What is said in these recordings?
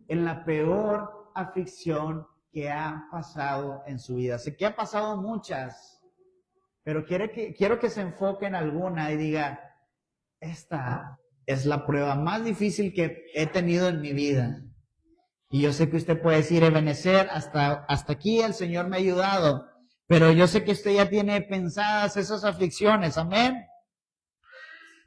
en la peor aflicción que ha pasado en su vida. Sé que ha pasado muchas, pero quiero que se enfoque en alguna y diga, esta es la prueba más difícil que he tenido en mi vida. Y yo sé que usted puede decir, Ebenezer, hasta aquí el Señor me ha ayudado, pero yo sé que usted ya tiene pensadas esas aflicciones, amén.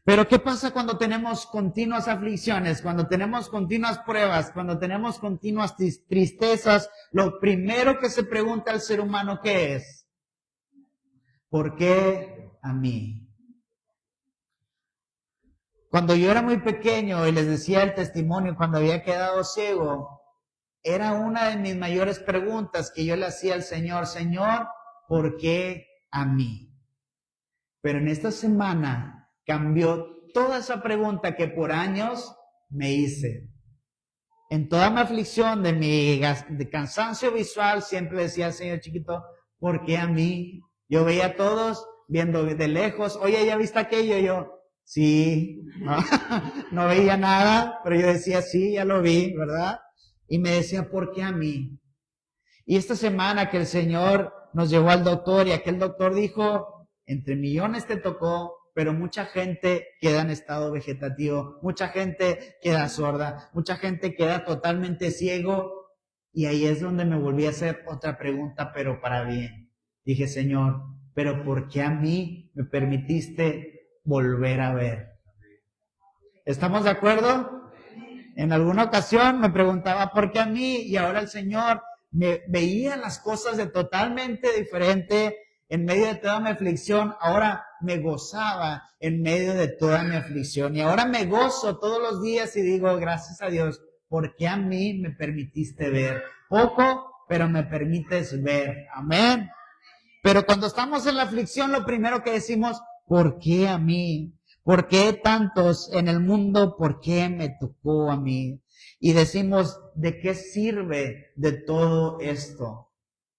Pero ¿qué pasa cuando tenemos continuas aflicciones, cuando tenemos continuas pruebas, cuando tenemos continuas tristezas? Lo primero que se pregunta al ser humano, ¿qué es? ¿Por qué a mí? Cuando yo era muy pequeño y les decía el testimonio, cuando había quedado ciego, era una de mis mayores preguntas que yo le hacía al Señor, Señor, ¿por qué a mí? Pero en esta semana cambió toda esa pregunta que por años me hice. En toda mi aflicción de cansancio visual, siempre decía al Señor chiquito, ¿por qué a mí? Yo veía a todos viendo de lejos, oye, ¿ya viste aquello? Yo, sí, no veía nada, pero yo decía, sí, ya lo vi, ¿verdad? Y me decía, ¿por qué a mí? Y esta semana que el Señor nos llevó al doctor y aquel doctor dijo, entre millones te tocó, pero mucha gente queda en estado vegetativo, mucha gente queda sorda, mucha gente queda totalmente ciego. Y ahí es donde me volví a hacer otra pregunta, pero para bien. Dije, Señor, ¿pero por qué a mí me permitiste volver a ver? ¿Estamos de acuerdo? En alguna ocasión me preguntaba, ¿por qué a mí? Y ahora el Señor me veía las cosas de totalmente diferente en medio de toda mi aflicción. Ahora me gozaba en medio de toda mi aflicción. Y ahora me gozo todos los días y digo, gracias a Dios, ¿por qué a mí me permitiste ver? Poco, pero me permites ver. Amén. Pero cuando estamos en la aflicción, lo primero que decimos, ¿por qué a mí? ¿Por qué tantos en el mundo? ¿Por qué me tocó a mí? Y decimos, ¿de qué sirve de todo esto?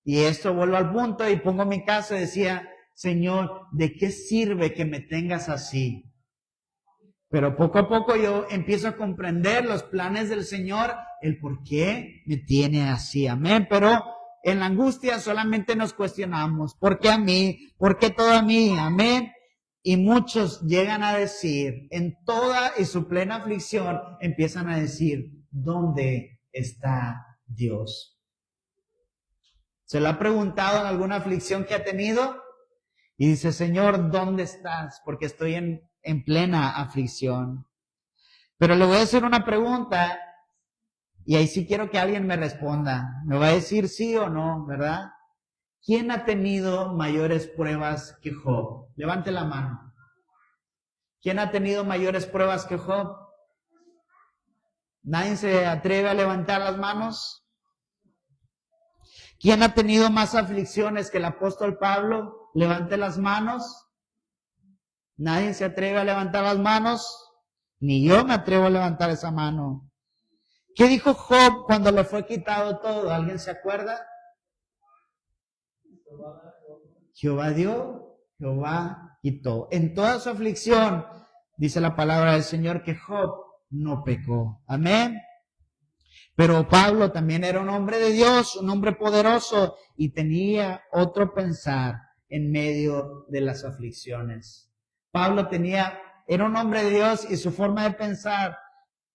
Y esto vuelvo al punto y pongo mi caso y decía, Señor, ¿de qué sirve que me tengas así? Pero poco a poco yo empiezo a comprender los planes del Señor, el por qué me tiene así. Amén. Pero en la angustia solamente nos cuestionamos, ¿por qué a mí? ¿Por qué todo a mí? Amén. Y muchos llegan a decir, en toda y su plena aflicción, empiezan a decir, ¿dónde está Dios? ¿Se lo ha preguntado en alguna aflicción que ha tenido? Y dice, Señor, ¿dónde estás? Porque estoy en plena aflicción. Pero le voy a hacer una pregunta, y ahí sí quiero que alguien me responda. Me va a decir sí o no, ¿verdad? ¿Quién ha tenido mayores pruebas que Job? Levante la mano. ¿Quién ha tenido mayores pruebas que Job? ¿Nadie se atreve a levantar las manos? ¿Quién ha tenido más aflicciones que el apóstol Pablo? Levante las manos. ¿Nadie se atreve a levantar las manos? Ni yo me atrevo a levantar esa mano. ¿Qué dijo Job cuando le fue quitado todo? ¿Alguien se acuerda? Jehová dio, Jehová quitó. En toda su aflicción, dice la palabra del Señor, que Job no pecó. Amén. Pero Pablo también era un hombre de Dios, un hombre poderoso, y tenía otro pensar en medio de las aflicciones. Pablo era un hombre de Dios, y su forma de pensar,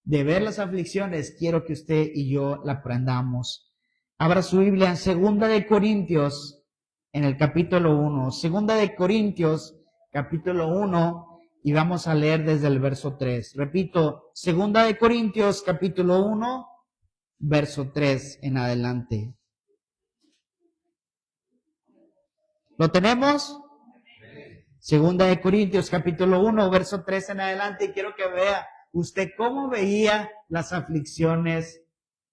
de ver las aflicciones, quiero que usted y yo la aprendamos. Abra su Biblia en 2 de Corintios, en el capítulo 1. 2 de Corintios, capítulo 1, y vamos a leer desde el verso 3. Repito, 2 de Corintios, capítulo 1, verso 3 en adelante. ¿Lo tenemos? 2 de Corintios, capítulo 1, verso 3 en adelante, y quiero que vea usted cómo veía las aflicciones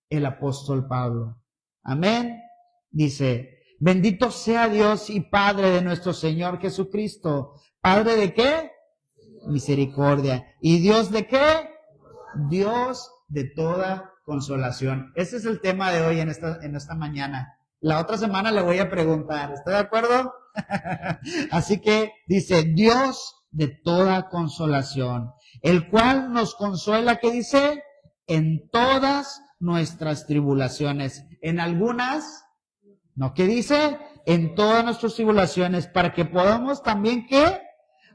el apóstol Pablo. Amén. Dice, bendito sea Dios y Padre de nuestro Señor Jesucristo. ¿Padre de qué? Misericordia. ¿Y Dios de qué? Dios de toda consolación. Ese es el tema de hoy en esta mañana. La otra semana le voy a preguntar, ¿está de acuerdo? Así que dice, Dios de toda consolación, el cual nos consuela, ¿qué dice? En todas nuestras tribulaciones. En algunas, ¿no? ¿Qué dice? En todas nuestras tribulaciones, para que podamos también, ¿qué?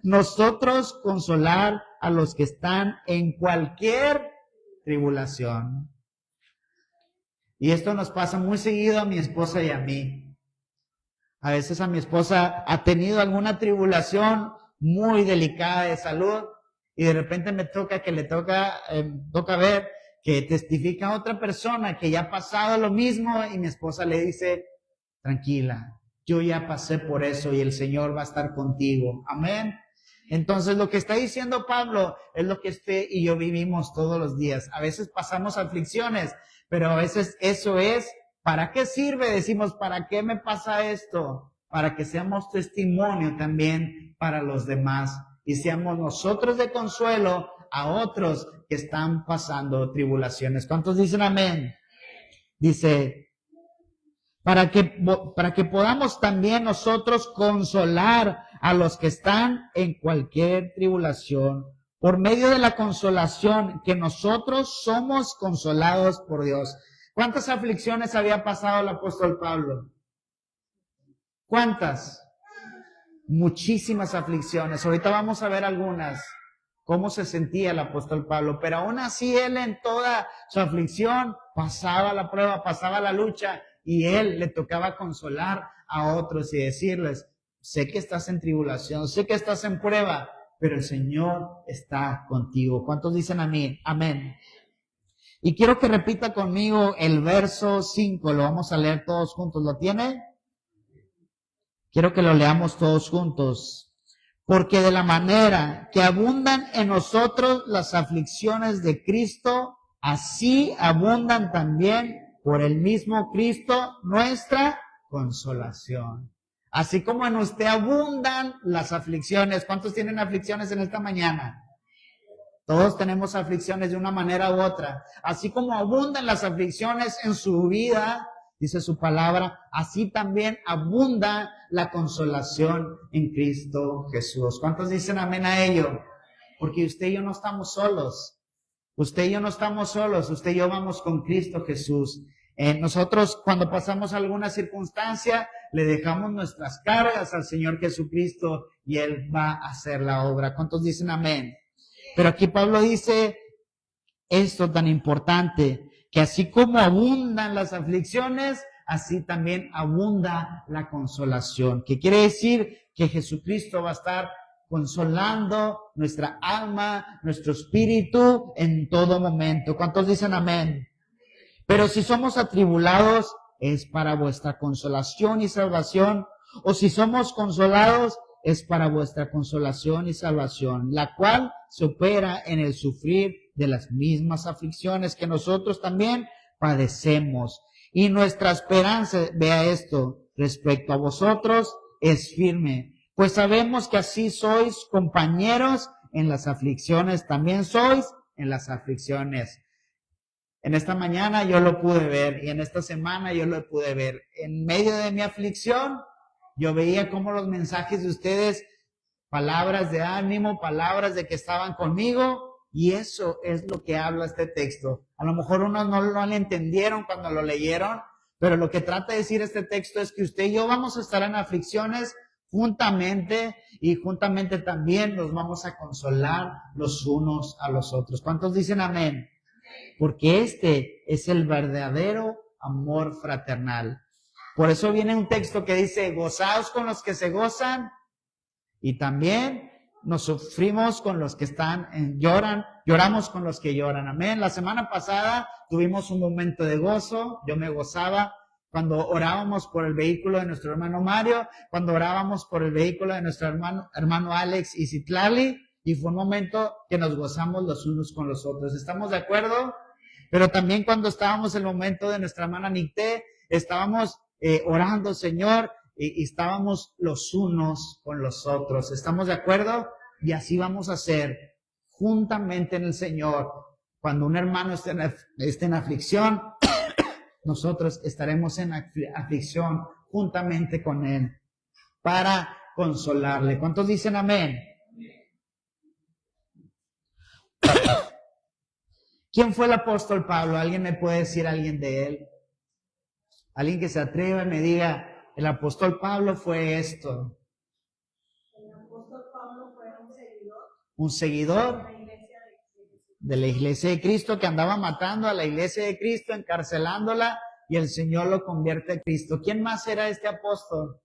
Nosotros consolar a los que están en cualquier tribulación. Y esto nos pasa muy seguido a mi esposa y a mí. A veces a mi esposa ha tenido alguna tribulación muy delicada de salud y de repente me toca ver que testifica otra persona que ya ha pasado lo mismo y mi esposa le dice, tranquila, yo ya pasé por eso y el Señor va a estar contigo. Amén. Entonces lo que está diciendo Pablo es lo que usted y yo vivimos todos los días. A veces pasamos aflicciones, pero a veces eso es, ¿para qué sirve? Decimos, ¿para qué me pasa esto? Para que seamos testimonio también para los demás y seamos nosotros de consuelo a otros que están pasando tribulaciones. ¿Cuántos dicen amén? Dice, para que podamos también nosotros consolar a los que están en cualquier tribulación, por medio de la consolación que nosotros somos consolados por Dios. ¿Cuántas aflicciones había pasado el apóstol Pablo? ¿Cuántas? Muchísimas aflicciones. Ahorita vamos a ver algunas, cómo se sentía el apóstol Pablo, pero aún así él en toda su aflicción pasaba la prueba, pasaba la lucha, y él le tocaba consolar a otros y decirles, sé que estás en tribulación, sé que estás en prueba, pero el Señor está contigo. ¿Cuántos dicen amén? Amén. Y quiero que repita conmigo el verso 5, lo vamos a leer todos juntos. ¿Lo tiene? Quiero que lo leamos todos juntos. Porque de la manera que abundan en nosotros las aflicciones de Cristo, así abundan también por el mismo Cristo nuestra consolación. Así como en usted abundan las aflicciones. ¿Cuántos tienen aflicciones en esta mañana? Todos tenemos aflicciones de una manera u otra. Así como abundan las aflicciones en su vida, dice su palabra, así también abunda la consolación en Cristo Jesús. ¿Cuántos dicen amén a ello? Porque usted y yo no estamos solos. Usted y yo no estamos solos. Usted y yo vamos con Cristo Jesús. Nosotros cuando pasamos alguna circunstancia, le dejamos nuestras cargas al Señor Jesucristo y Él va a hacer la obra. ¿Cuántos dicen amén? Pero aquí Pablo dice esto tan importante, que así como abundan las aflicciones, así también abunda la consolación. ¿Qué quiere decir? Que Jesucristo va a estar consolando nuestra alma, nuestro espíritu en todo momento. ¿Cuántos dicen amén? Pero si somos atribulados, es para vuestra consolación y salvación. O si somos consolados, es para vuestra consolación y salvación, la cual se opera en el sufrir de las mismas aflicciones que nosotros también padecemos. Y nuestra esperanza, vea esto, respecto a vosotros, es firme. Pues sabemos que así sois compañeros en las aflicciones, también sois en las aflicciones. En esta mañana yo lo pude ver y en esta semana yo lo pude ver. En medio de mi aflicción, yo veía cómo los mensajes de ustedes, palabras de ánimo, palabras de que estaban conmigo, y eso es lo que habla este texto. A lo mejor unos no lo entendieron cuando lo leyeron, pero lo que trata de decir este texto es que usted y yo vamos a estar en aflicciones juntamente y juntamente también nos vamos a consolar los unos a los otros. ¿Cuántos dicen amén? Porque este es el verdadero amor fraternal. Por eso viene un texto que dice, gozaos con los que se gozan y también nos sufrimos con los que lloramos con los que lloran. Amén. La semana pasada tuvimos un momento de gozo, yo me gozaba cuando orábamos por el vehículo de nuestro hermano Mario, cuando orábamos por el vehículo de nuestro hermano Alex y Citlali, y fue un momento que nos gozamos los unos con los otros. ¿Estamos de acuerdo? Pero también cuando estábamos en el momento de nuestra hermana Nicté, estábamos orando, Señor, y estábamos los unos con los otros. ¿Estamos de acuerdo? Y así vamos a hacer juntamente en el Señor. Cuando un hermano esté en aflicción, nosotros estaremos en aflicción juntamente con él para consolarle. ¿Cuántos dicen amén? ¿Quién fue el apóstol Pablo? ¿Alguien me puede decir alguien de él? Alguien que se atreva y me diga, el apóstol Pablo fue esto. El apóstol Pablo fue un seguidor de la iglesia de Cristo que andaba matando a la iglesia de Cristo, encarcelándola, y el Señor lo convierte a Cristo. ¿Quién más era este apóstol?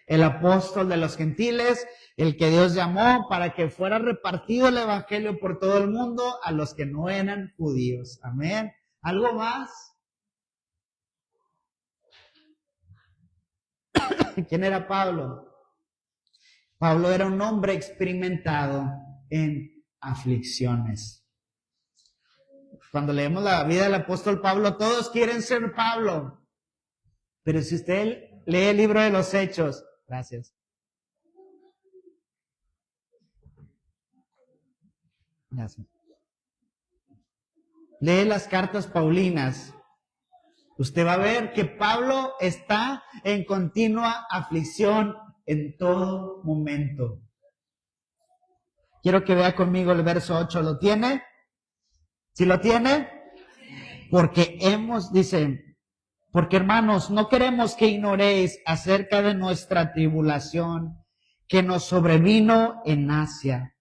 El apóstol de los gentiles, el que Dios llamó para que fuera repartido el evangelio por todo el mundo a los que no eran judíos. Amén. ¿Algo más? ¿Quién era Pablo? Pablo era un hombre experimentado en aflicciones. Cuando leemos la vida del apóstol Pablo, todos quieren ser Pablo. Pero si usted lee el libro de los Hechos, gracias. Gracias. Lee las cartas paulinas. Usted va a ver que Pablo está en continua aflicción en todo momento. Quiero que vea conmigo el verso 8. ¿Lo tiene? ¿Sí lo tiene? Porque porque hermanos, no queremos que ignoréis acerca de nuestra tribulación que nos sobrevino en Asia.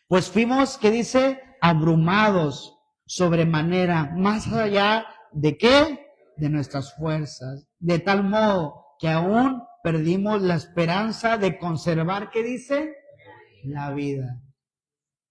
Pues fuimos, ¿qué dice? Abrumados sobremanera, más allá de ¿qué? De nuestras fuerzas. De tal modo que aún perdimos la esperanza de conservar, ¿qué dice? La vida.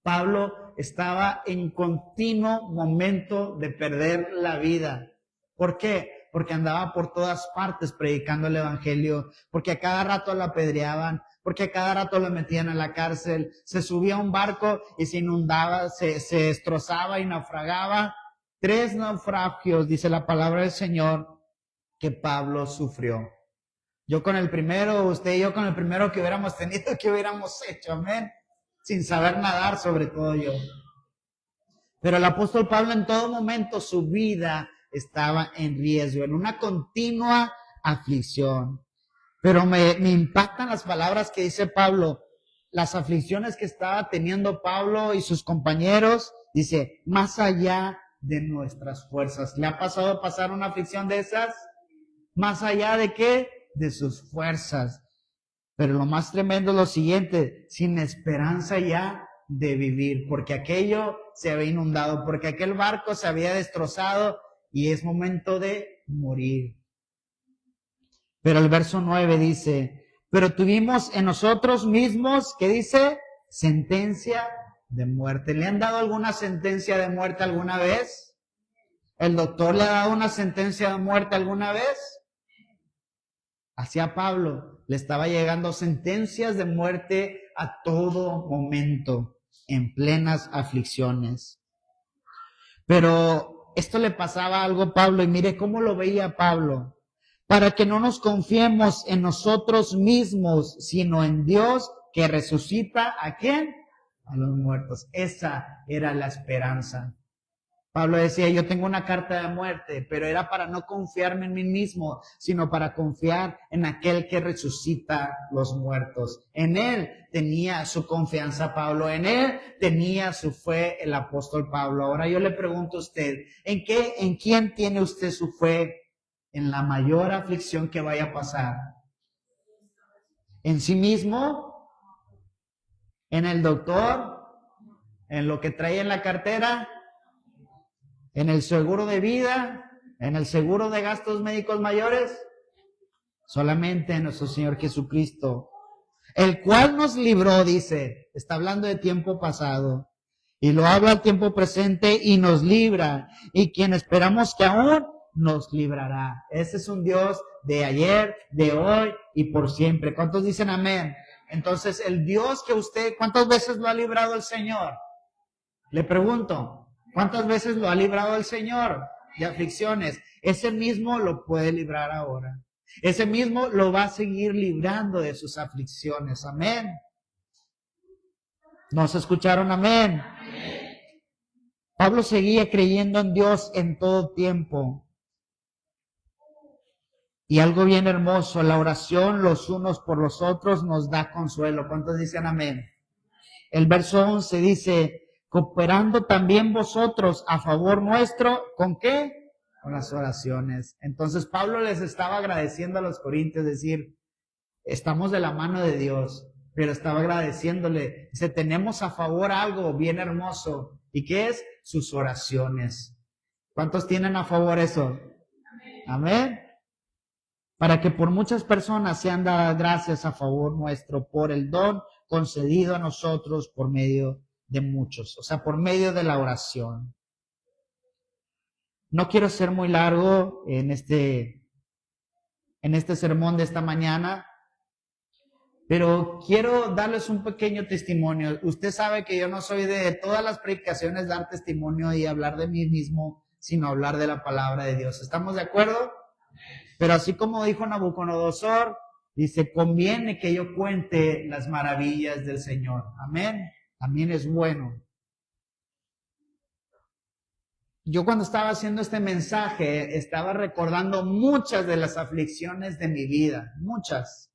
Pablo estaba en continuo momento de perder la vida. ¿Por qué? Porque andaba por todas partes predicando el evangelio, porque a cada rato lo apedreaban, porque a cada rato lo metían a la cárcel, se subía a un barco y se inundaba, se destrozaba y naufragaba. 3 naufragios, dice la palabra del Señor, que Pablo sufrió. Yo con el primero, usted y yo con el primero que hubiéramos tenido, ¿qué hubiéramos hecho? Amén. Sin saber nadar, sobre todo yo. Pero el apóstol Pablo en todo momento su vida estaba en riesgo, en una continua aflicción. Pero me impactan las palabras que dice Pablo, las aflicciones que estaba teniendo Pablo y sus compañeros, dice, más allá de nuestras fuerzas. ¿Le ha pasado a pasar una aflicción de esas? ¿Más allá de qué? De sus fuerzas. Pero lo más tremendo es lo siguiente, sin esperanza ya de vivir, porque aquello se había inundado, porque aquel barco se había destrozado y es momento de morir. Pero el verso 9 dice, pero tuvimos en nosotros mismos, ¿qué dice? Sentencia de muerte. ¿Le han dado alguna sentencia de muerte alguna vez? ¿El doctor le ha dado una sentencia de muerte alguna vez? Hacia Pablo le estaba llegando sentencias de muerte a todo momento, en plenas aflicciones. Pero esto le pasaba algo a Pablo, y mire cómo lo veía Pablo. Para que no nos confiemos en nosotros mismos, sino en Dios que resucita ¿a quién? A los muertos. Esa era la esperanza. Pablo decía, yo tengo una carta de muerte, pero era para no confiarme en mí mismo, sino para confiar en aquel que resucita los muertos. En él tenía su confianza Pablo, en él tenía su fe el apóstol Pablo. Ahora yo le pregunto a usted, ¿en quién tiene usted su fe en la mayor aflicción que vaya a pasar? ¿En sí mismo? ¿En el doctor? ¿En lo que trae en la cartera? ¿En el seguro de vida? ¿En el seguro de gastos médicos mayores? Solamente en nuestro Señor Jesucristo, el cual nos libró, dice, está hablando de tiempo pasado, y lo habla al tiempo presente y nos libra, y quien esperamos que aún nos librará. Ese es un Dios de ayer, de hoy y por siempre. ¿Cuántos dicen amén? Entonces, el Dios que usted, ¿cuántas veces lo ha librado el Señor? Le pregunto. ¿Cuántas veces lo ha librado el Señor de aflicciones? Ese mismo lo puede librar ahora. Ese mismo lo va a seguir librando de sus aflicciones. Amén. ¿Nos escucharon? Amén. Amén. Pablo seguía creyendo en Dios en todo tiempo. Y algo bien hermoso, la oración los unos por los otros nos da consuelo. ¿Cuántos dicen amén? El verso 11 dice, cooperando también vosotros a favor nuestro, ¿con qué? Con las oraciones. Entonces Pablo les estaba agradeciendo a los corintios, decir, estamos de la mano de Dios, pero estaba agradeciéndole, dice, tenemos a favor algo bien hermoso, ¿y qué es? Sus oraciones. ¿Cuántos tienen a favor eso? Amén. Para que por muchas personas sean dadas gracias a favor nuestro por el don concedido a nosotros por medio de muchos, o sea, por medio de la oración. No quiero ser muy largo en este sermón de esta mañana, pero quiero darles un pequeño testimonio. Usted sabe que yo no soy de todas las predicaciones dar testimonio y hablar de mí mismo, sino hablar de la palabra de Dios. ¿Estamos de acuerdo? Pero así como dijo Nabucodonosor, dice, conviene que yo cuente las maravillas del Señor. Amén. También es bueno. Yo cuando estaba haciendo este mensaje, estaba recordando muchas de las aflicciones de mi vida, muchas.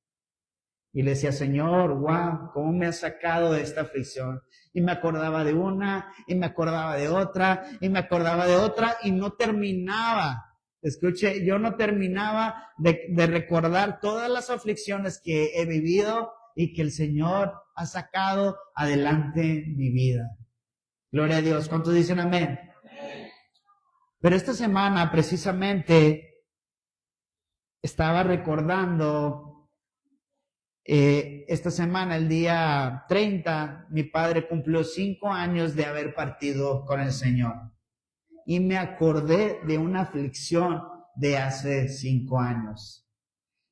Y le decía, Señor, wow, ¿cómo me has sacado de esta aflicción? Y me acordaba de una, y me acordaba de otra, y me acordaba de otra, y no terminaba. Escuche, yo no terminaba de recordar todas las aflicciones que he vivido y que el Señor ha sacado adelante mi vida. Gloria a Dios. ¿Cuántos dicen amén? Pero esta semana precisamente estaba recordando, esta semana, el día 30, mi padre cumplió 5 años de haber partido con el Señor. Y me acordé de una aflicción de hace 5 años.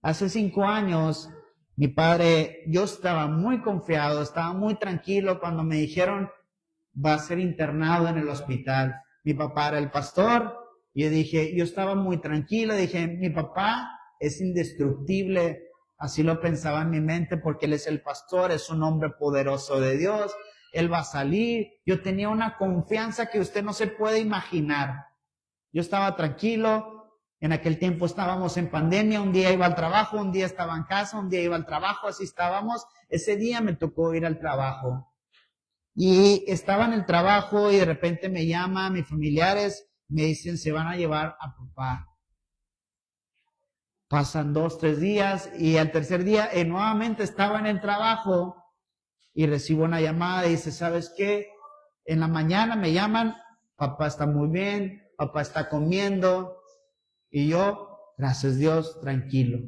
Hace 5 años, mi padre, yo estaba muy confiado, estaba muy tranquilo cuando me dijeron, va a ser internado en el hospital. Mi papá era el pastor, y yo estaba muy tranquilo, dije, mi papá es indestructible, así lo pensaba en mi mente, porque él es el pastor, es un hombre poderoso de Dios, él va a salir. Yo tenía una confianza que usted no se puede imaginar. Yo estaba tranquilo, en aquel tiempo estábamos en pandemia, un día iba al trabajo, un día estaba en casa, un día iba al trabajo, así estábamos. Ese día me tocó ir al trabajo. Y estaba en el trabajo y de repente me llaman mis familiares, me dicen, se van a llevar a papá. Pasan 2, 3 días y al tercer día nuevamente estaba en el trabajo y recibo una llamada y dice, ¿sabes qué? En la mañana me llaman, papá está muy bien, papá está comiendo y yo, gracias a Dios, tranquilo.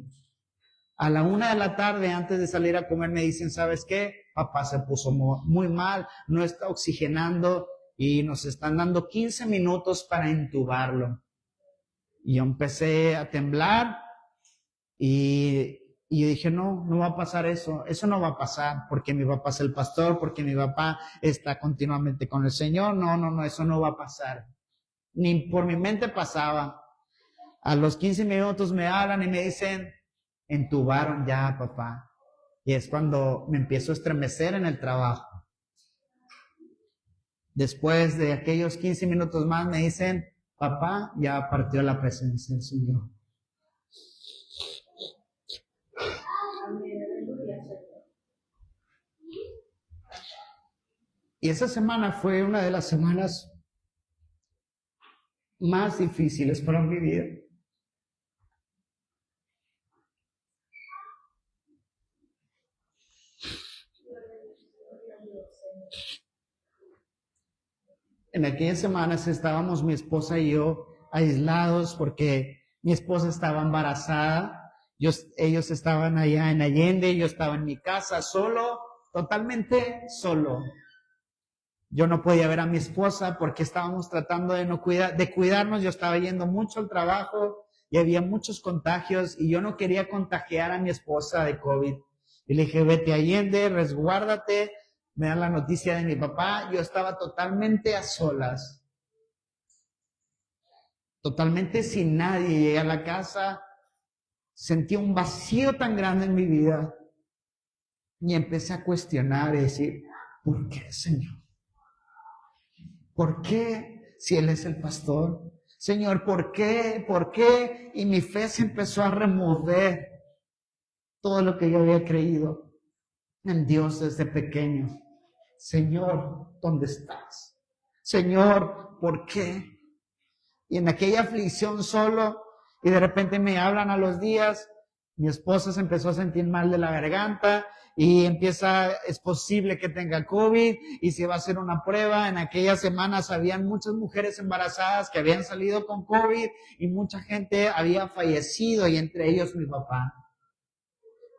A la 1 de la tarde, antes de salir a comer, me dicen, ¿sabes qué? Papá se puso muy mal, no está oxigenando y nos están dando 15 minutos para intubarlo. Y yo empecé a temblar y yo dije, no va a pasar eso no va a pasar, porque mi papá es el pastor, porque mi papá está continuamente con el Señor, no, eso no va a pasar. Ni por mi mente pasaba. A los 15 minutos me hablan y me dicen, entubaron ya, papá. Y es cuando me empiezo a estremecer en el trabajo. Después de aquellos 15 minutos más me dicen, papá, ya partió la presencia del Señor. Y esa semana fue una de las semanas más difíciles para mi vida. En aquellas semanas estábamos mi esposa y yo aislados porque mi esposa estaba embarazada. Ellos estaban allá en Allende, yo estaba en mi casa solo, totalmente solo. Yo no podía ver a mi esposa porque estábamos tratando de cuidarnos. Yo estaba yendo mucho al trabajo y había muchos contagios y yo no quería contagiar a mi esposa de COVID. Y le dije, vete a Allende, resguárdate. Me dan la noticia de mi papá. Yo estaba totalmente a solas, totalmente sin nadie. Llegué a la casa, sentí un vacío tan grande en mi vida y empecé a cuestionar y decir, ¿por qué, Señor? ¿Por qué? Si Él es el pastor. Señor, ¿por qué? ¿Por qué? Y mi fe se empezó a remover todo lo que yo había creído en Dios desde pequeño. Señor, ¿dónde estás? Señor, ¿por qué? Y en aquella aflicción solo, y de repente me hablan a los días, mi esposa se empezó a sentir mal de la garganta, y es posible que tenga COVID, y se va a hacer una prueba. En aquellas semanas habían muchas mujeres embarazadas que habían salido con COVID, y mucha gente había fallecido, y entre ellos mi papá.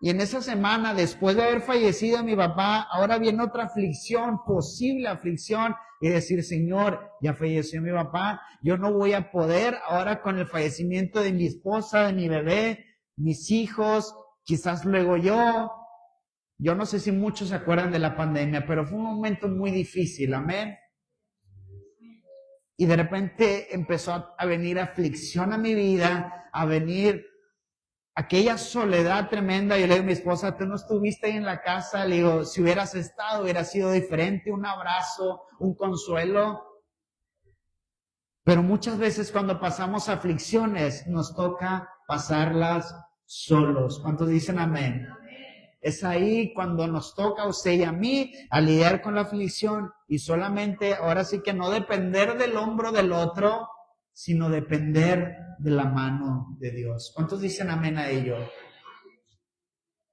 Y en esa semana, después de haber fallecido mi papá, ahora viene otra aflicción, posible aflicción, y decir, Señor, ya falleció mi papá, yo no voy a poder ahora con el fallecimiento de mi esposa, de mi bebé, mis hijos, quizás luego yo. Yo no sé si muchos se acuerdan de la pandemia, pero fue un momento muy difícil, amén. Y de repente empezó a venir aflicción a mi vida, a venir aquella soledad tremenda. Yo le digo a mi esposa, tú no estuviste ahí en la casa. Le digo, si hubieras estado, hubiera sido diferente, un abrazo, un consuelo. Pero muchas veces cuando pasamos aflicciones, nos toca pasarlas solos. ¿Cuántos dicen amén? Es ahí cuando nos toca a usted y a mí a lidiar con la aflicción, y solamente, ahora sí que no depender del hombro del otro, sino depender de la mano de Dios. ¿Cuántos dicen amén a ello?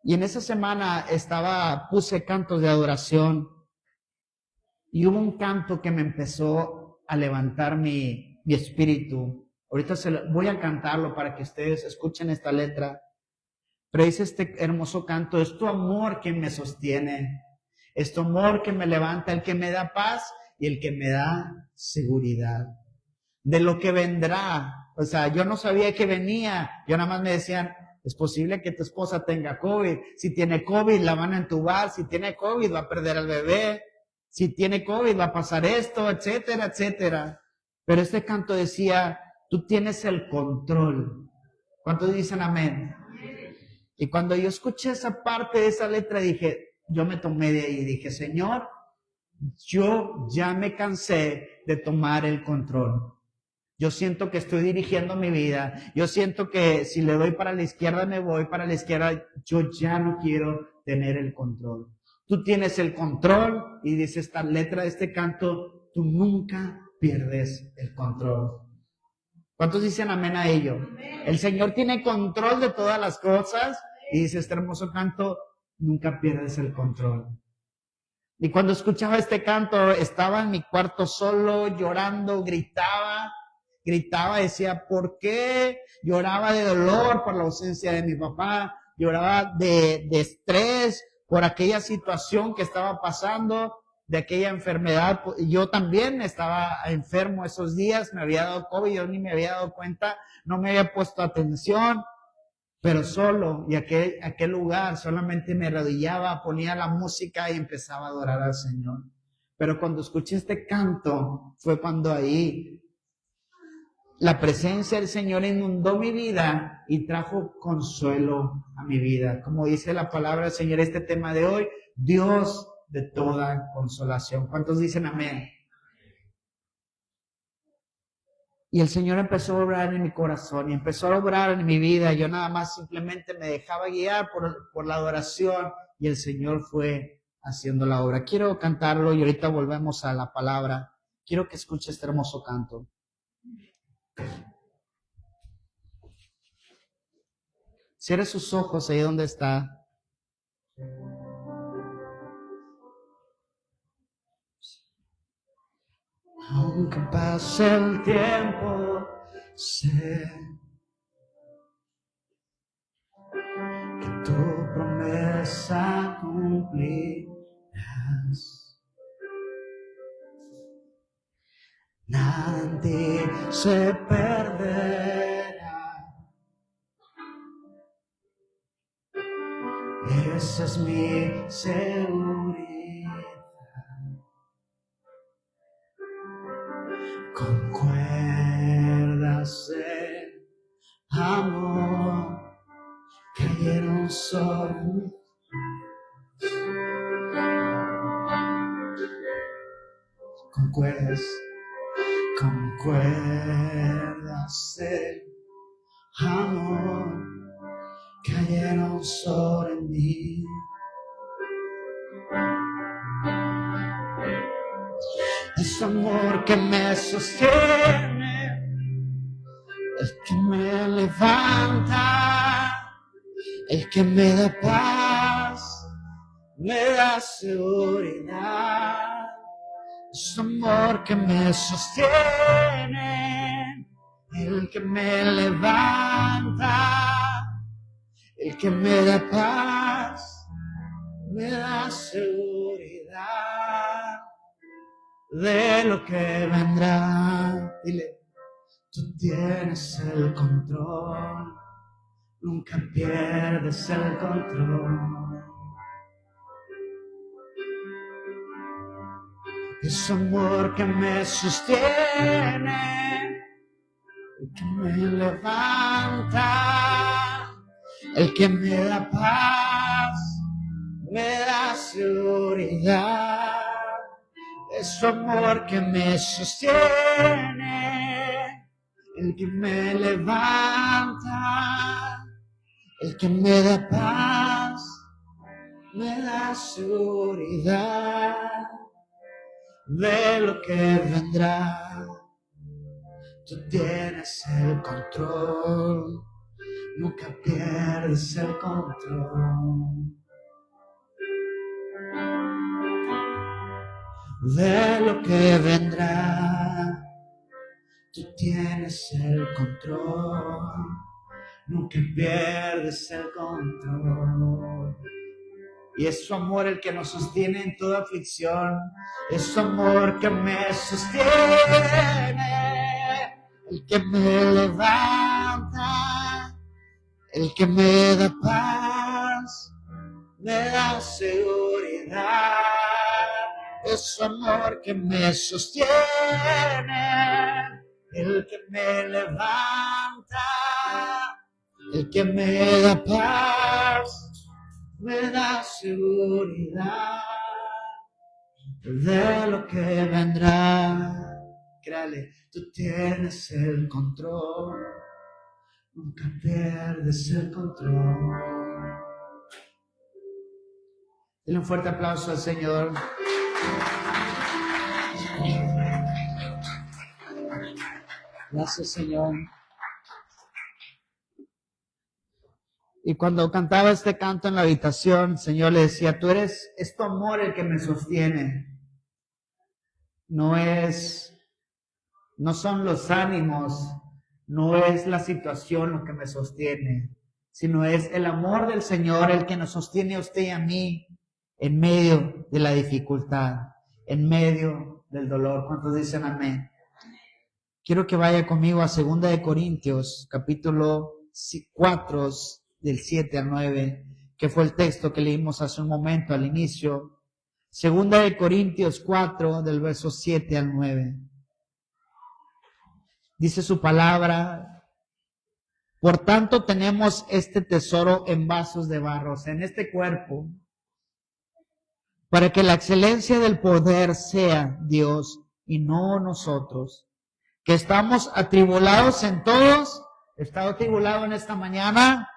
Y en esa semana puse cantos de adoración, y hubo un canto que me empezó a levantar mi espíritu. Ahorita voy a cantarlo para que ustedes escuchen esta letra. Pero dice este hermoso canto, es tu amor quien me sostiene, es tu amor que me levanta, el que me da paz y el que me da seguridad de lo que vendrá. O sea, yo no sabía que venía, yo nada más me decían, es posible que tu esposa tenga COVID, si tiene COVID la van a entubar, si tiene COVID va a perder al bebé, si tiene COVID va a pasar esto, etcétera, etcétera. Pero este canto decía, tú tienes el control. ¿Cuántos dicen amén? Y cuando yo escuché esa parte de esa letra, yo me tomé de ahí y dije, Señor, yo ya me cansé de tomar el control. Yo siento que estoy dirigiendo mi vida. Yo siento que si le doy para la izquierda, me voy para la izquierda. Yo ya no quiero tener el control. Tú tienes el control, y dice esta letra de este canto, tú nunca pierdes el control. ¿Cuántos dicen amén a ello? Amén. El Señor tiene control de todas las cosas, y dice este hermoso canto, nunca pierdes el control. Y cuando escuchaba este canto, estaba en mi cuarto solo, llorando, gritaba, decía, ¿por qué? Lloraba de dolor por la ausencia de mi papá, lloraba de estrés por aquella situación que estaba pasando, de aquella enfermedad. Yo también estaba enfermo esos días, me había dado COVID, yo ni me había dado cuenta, no me había puesto atención, pero solo, y aquel lugar solamente me arrodillaba, ponía la música y empezaba a adorar al Señor. Pero cuando escuché este canto, fue cuando ahí la presencia del Señor inundó mi vida y trajo consuelo a mi vida. Como dice la palabra del Señor, este tema de hoy, Dios de toda consolación. ¿Cuántos dicen amén? Y el Señor empezó a obrar en mi corazón y empezó a obrar en mi vida. Yo nada más simplemente me dejaba guiar por la adoración, y el Señor fue haciendo la obra. Quiero cantarlo y ahorita volvemos a la palabra. Quiero que escuche este hermoso canto. Cierre sus ojos ahí donde está. Aunque pase el tiempo, sé que tu promesa cumplirás. Nada en ti se perderá. Esa es mi seguridad. Con cuerdas de amor cayeron sobre mí. Con cuerdas de amor cayeron sobre mí. Es su amor que me sostiene, el que me levanta, el que me da paz, me da seguridad. Es su amor que me sostiene, el que me levanta, el que me da paz, me da seguridad de lo que vendrá. Dile, tú tienes el control, nunca pierdes el control. Es su amor que me sostiene, el que me levanta, el que me da paz, me da seguridad. Es su amor que me sostiene, el que me levanta, el que me da paz, me da seguridad de lo que vendrá. Tú tienes el control, nunca pierdes el control de lo que vendrá. Tú tienes el control, nunca pierdes el control. Y es su amor el que nos sostiene en toda aflicción. Es su amor que me sostiene, el que me levanta, el que me da paz, me da seguridad. Es su amor que me sostiene, el que me levanta, el que me da paz, me da seguridad de lo que vendrá. Créale, tú tienes el control, nunca pierdes el control. Dile un fuerte aplauso al Señor. Gracias, Señor. Y cuando cantaba este canto en la habitación, el Señor le decía, es tu amor el que me sostiene. No son los ánimos, no es la situación lo que me sostiene, sino es el amor del Señor el que nos sostiene a usted y a mí en medio de la dificultad, en medio del dolor. ¿Cuántos dicen amén? Quiero que vaya conmigo a 2 de Corintios, capítulo 4, del 7 al 9, que fue el texto que leímos hace un momento al inicio. 2 de Corintios 4, del verso 7 al 9. Dice su palabra: por tanto tenemos este tesoro en vasos de barro, en este cuerpo, para que la excelencia del poder sea Dios y no nosotros, que estamos atribulados en todos. ¿Está atribulado en esta mañana?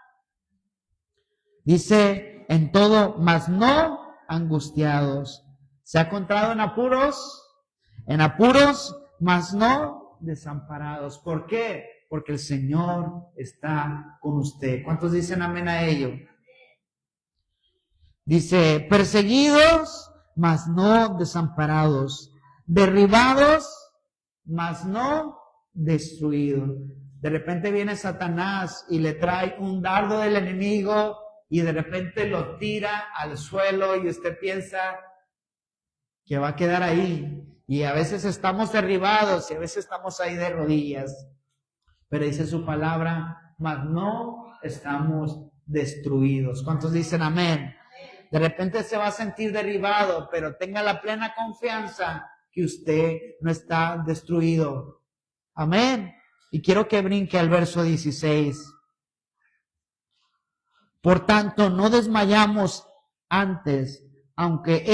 Dice, en todo, mas no angustiados. ¿Se ha encontrado en apuros? En apuros, mas no desamparados. ¿Por qué? Porque el Señor está con usted. ¿Cuántos dicen amén a ello? Dice, perseguidos, mas no desamparados. Derribados, mas no destruidos. De repente viene Satanás y le trae un dardo del enemigo y de repente lo tira al suelo y usted piensa que va a quedar ahí. Y a veces estamos derribados y a veces estamos ahí de rodillas. Pero dice su palabra, mas no estamos destruidos. ¿Cuántos dicen amén? De repente se va a sentir derribado, pero tenga la plena confianza que usted no está destruido. Amén. Y quiero que brinque al verso 16. Por tanto, no desmayamos antes, aunque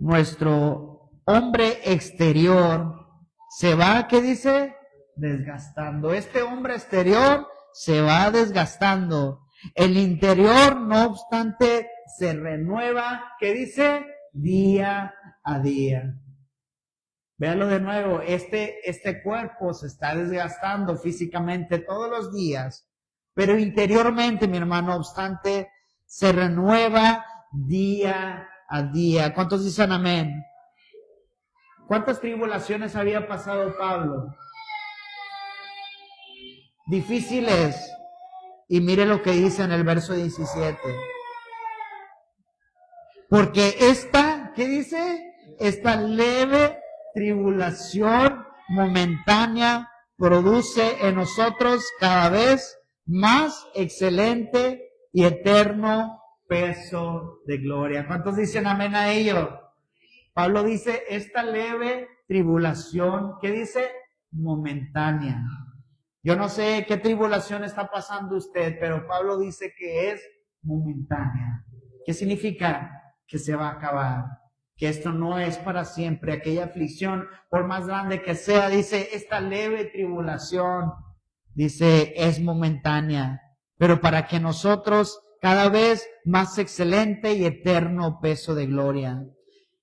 nuestro hombre exterior, se va, ¿qué dice? Desgastando. Este hombre exterior se va desgastando. El interior, no obstante, se renueva, ¿qué dice? Día a día. Véalo de nuevo, este cuerpo se está desgastando físicamente todos los días, pero interiormente, mi hermano, no obstante, se renueva día a día. ¿Cuántos dicen amén? ¿Cuántas tribulaciones había pasado Pablo? Difíciles. Y mire lo que dice en el verso 17. Porque ¿qué dice? Esta leve tribulación momentánea produce en nosotros cada vez más excelente y eterno peso de gloria. ¿Cuántos dicen amén a ello? Pablo dice, esta leve tribulación, ¿qué dice? Momentánea. Yo no sé qué tribulación está pasando usted, pero Pablo dice que es momentánea. ¿Qué significa? Que se va a acabar, que esto no es para siempre. Aquella aflicción, por más grande que sea, dice, esta leve tribulación, dice, es momentánea, pero para que nosotros cada vez más excelente y eterno peso de gloria.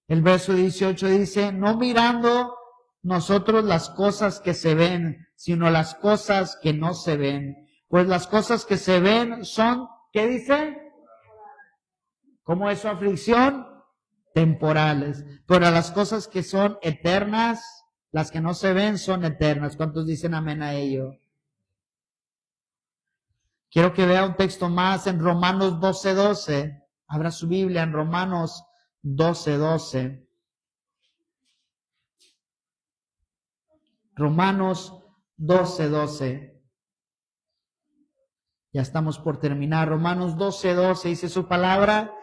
El verso 18 dice, no mirando nosotros las cosas que se ven, sino las cosas que no se ven. Pues las cosas que se ven son, ¿qué dice? ¿Cómo es su aflicción? Temporales. Pero las cosas que son eternas, las que no se ven, son eternas. ¿Cuántos dicen amén a ello? Quiero que vea un texto más en Romanos 12:12. Abra su Biblia en Romanos 12:12. Romanos 12:12. Ya estamos por terminar. Romanos 12:12 dice su palabra.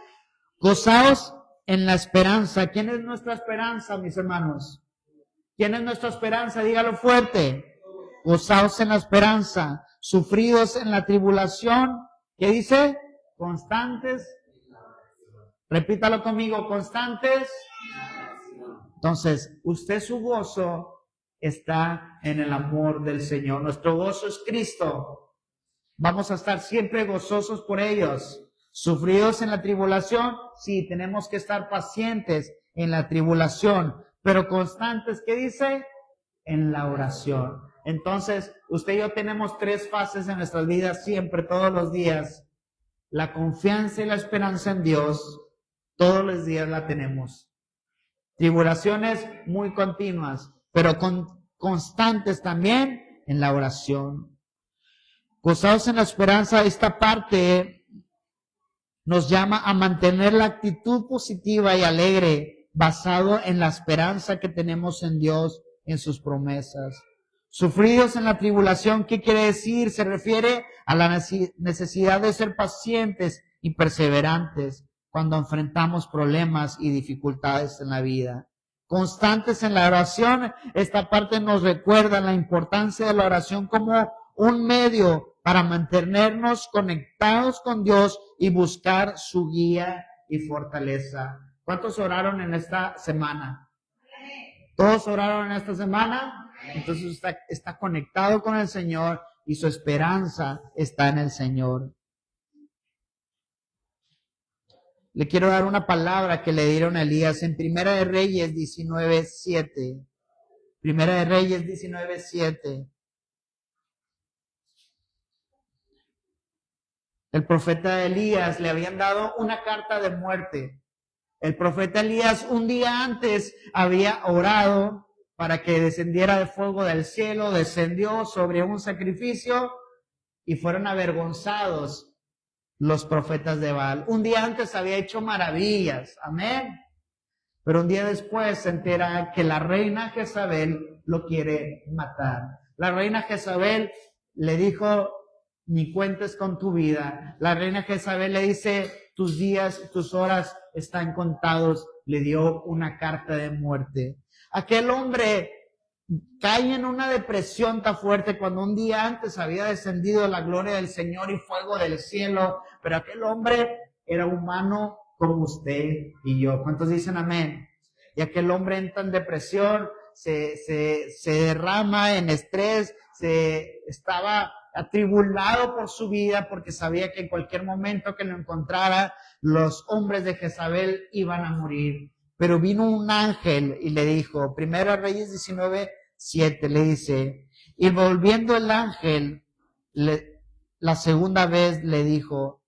Gozaos en la esperanza. ¿Quién es nuestra esperanza, mis hermanos? ¿Quién es nuestra esperanza? Dígalo fuerte. Gozaos en la esperanza. Sufridos en la tribulación. ¿Qué dice? Constantes. Repítalo conmigo. Constantes. Entonces, su gozo está en el amor del Señor. Nuestro gozo es Cristo. Vamos a estar siempre gozosos por ellos. Sufridos en la tribulación, sí, tenemos que estar pacientes en la tribulación, pero constantes, ¿qué dice? En la oración. Entonces, usted y yo tenemos 3 fases en nuestras vidas siempre, todos los días. La confianza y la esperanza en Dios, todos los días la tenemos. Tribulaciones muy continuas, pero constantes también en la oración. Gozados en la esperanza, esta parte nos llama a mantener la actitud positiva y alegre, basado en la esperanza que tenemos en Dios, en sus promesas. Sufridos en la tribulación, ¿qué quiere decir? Se refiere a la necesidad de ser pacientes y perseverantes cuando enfrentamos problemas y dificultades en la vida. Constantes en la oración, esta parte nos recuerda la importancia de la oración como un medio para mantenernos conectados con Dios y buscar su guía y fortaleza. ¿Cuántos oraron en esta semana? ¿Todos oraron en esta semana? Entonces usted está conectado con el Señor y su esperanza está en el Señor. Le quiero dar una palabra que le dieron a Elías en Primera de Reyes 19:7. Primera de Reyes 19:7. El profeta Elías le habían dado una carta de muerte. El profeta Elías un día antes había orado para que descendiera de fuego del cielo, descendió sobre un sacrificio y fueron avergonzados los profetas de Baal. Un día antes había hecho maravillas, amén. Pero un día después se entera que la reina Jezabel lo quiere matar. La reina Jezabel le dijo, ni cuentes con tu vida. La reina Jezabel le dice, tus días, tus horas están contados. Le dio una carta de muerte. Aquel hombre cae en una depresión tan fuerte cuando un día antes había descendido la gloria del Señor y fuego del cielo. Pero aquel hombre era humano como usted y yo. ¿Cuántos dicen amén? Y aquel hombre entra en depresión, se derrama en estrés, estaba atribulado por su vida porque sabía que en cualquier momento que lo encontrara, los hombres de Jezabel iban a morir. Pero vino un ángel y le dijo, Primera Reyes 19:7, le dice, y volviendo el ángel, la segunda vez le dijo,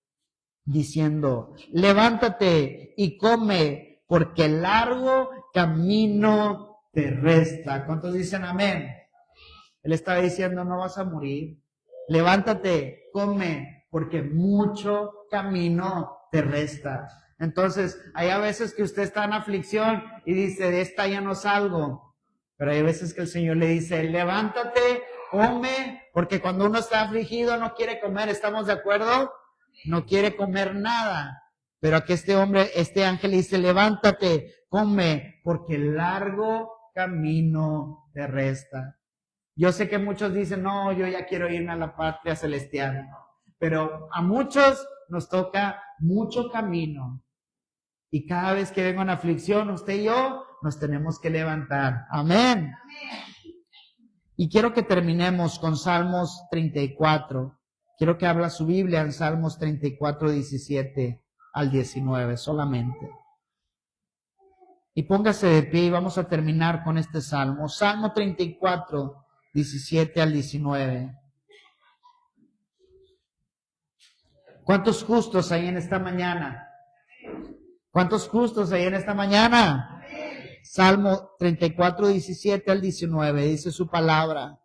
diciendo, levántate y come, porque largo camino te resta. ¿Cuántos dicen amén? Él estaba diciendo, no vas a morir. Levántate, come, porque mucho camino te resta. Entonces, hay a veces que usted está en aflicción y dice, de esta ya no salgo. Pero hay veces que el Señor le dice, levántate, come, porque cuando uno está afligido no quiere comer. ¿Estamos de acuerdo? No quiere comer nada. Pero aquí este ángel dice, levántate, come, porque largo camino te resta. Yo sé que muchos dicen, no, yo ya quiero irme a la patria celestial. Pero a muchos nos toca mucho camino. Y cada vez que venga una aflicción, usted y yo nos tenemos que levantar. Amén. Y quiero que terminemos con Salmos 34. Quiero que abra su Biblia en Salmos 34, 17 al 19 solamente. Y póngase de pie y vamos a terminar con este salmo. Salmo 34, 17 al 19. ¿Cuántos justos hay en esta mañana? ¿Cuántos justos hay en esta mañana? Salmo 34, 17 al 19, dice su palabra.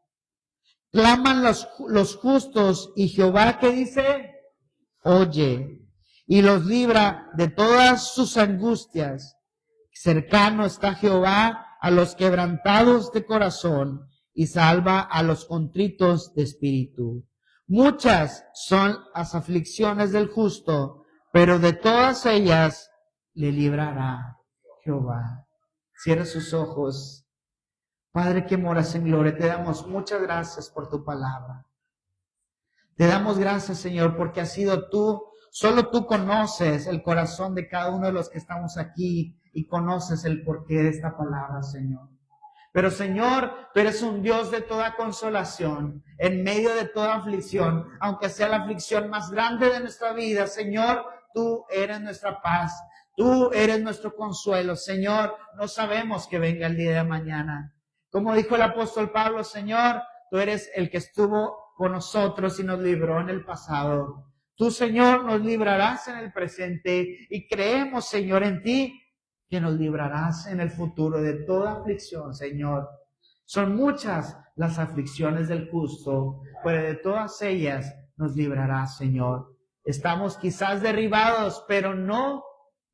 Claman los justos y Jehová, ¿qué dice? Oye, y los libra de todas sus angustias. Cercano está Jehová a los quebrantados de corazón y salva a los contritos de espíritu. Muchas son las aflicciones del justo, pero de todas ellas le librará Jehová. Cierra sus ojos. Padre que moras en gloria, te damos muchas gracias por tu palabra. Te damos gracias, Señor, porque has sido tú, solo tú conoces el corazón de cada uno de los que estamos aquí y conoces el porqué de esta palabra, Señor. Pero, Señor, tú eres un Dios de toda consolación, en medio de toda aflicción, aunque sea la aflicción más grande de nuestra vida, Señor, tú eres nuestra paz, tú eres nuestro consuelo, Señor. No sabemos que venga el día de mañana. Como dijo el apóstol Pablo, Señor, tú eres el que estuvo con nosotros y nos libró en el pasado. Tú, Señor, nos librarás en el presente y creemos, Señor, en ti, que nos librarás en el futuro de toda aflicción, Señor. Son muchas las aflicciones del justo, pero de todas ellas nos librarás, Señor. Estamos quizás derribados, pero no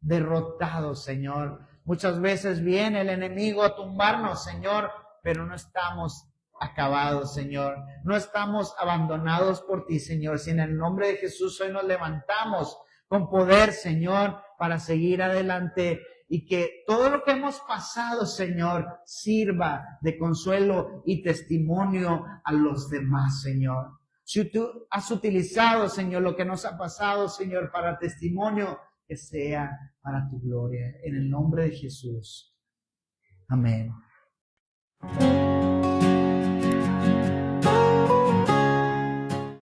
derrotados, Señor. Muchas veces viene el enemigo a tumbarnos, Señor, pero no estamos acabados, Señor. No estamos abandonados por ti, Señor. Si en el nombre de Jesús hoy nos levantamos con poder, Señor, para seguir adelante y que todo lo que hemos pasado, Señor, sirva de consuelo y testimonio a los demás, Señor. Si tú has utilizado, Señor, lo que nos ha pasado, Señor, para testimonio, que sea para tu gloria. En el nombre de Jesús. Amén.